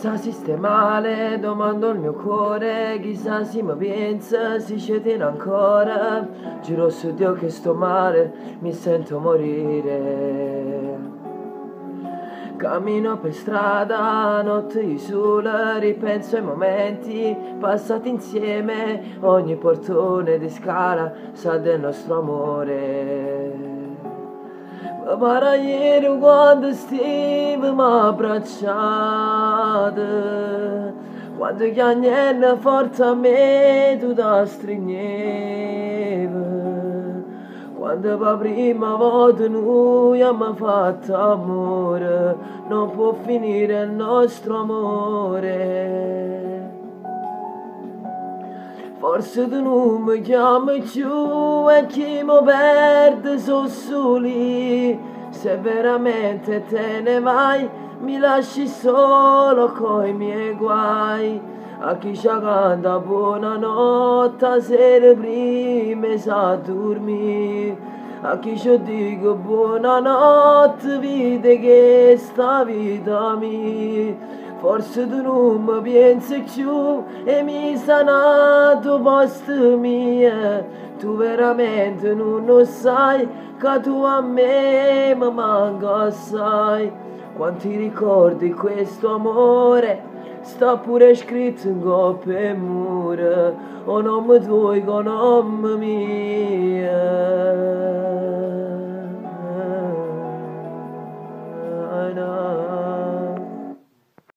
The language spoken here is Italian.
Chissà se stai male, domando al mio cuore, chissà se mi pensa, se ci tiene ancora. Giuro su Dio che sto male, mi sento morire. Cammino per strada, notte di sole, ripenso ai momenti passati insieme, ogni portone di scala sa del nostro amore. Ma pare ieri quando stavamo abbracciati, quando chiagnella forte a me tu da stringevi, quando per prima volta noi abbiamo fatto amore, non può finire il nostro amore. Forse tu non mi chiami più e chi mi perde sono soli. Se veramente te ne vai, mi lasci solo coi miei guai. A chi ci canta buonanotte, sera prima sa dormire. A chi ci dico buonanotte, vede che sta vita mia. Forse tu non mi pensi più e mi sei nato posto mio. Tu veramente non lo sai che tu a me mi manca assai. Quanti ricordi questo amore sta pure scritto in coppe e mura. O nome tuo con nome mio.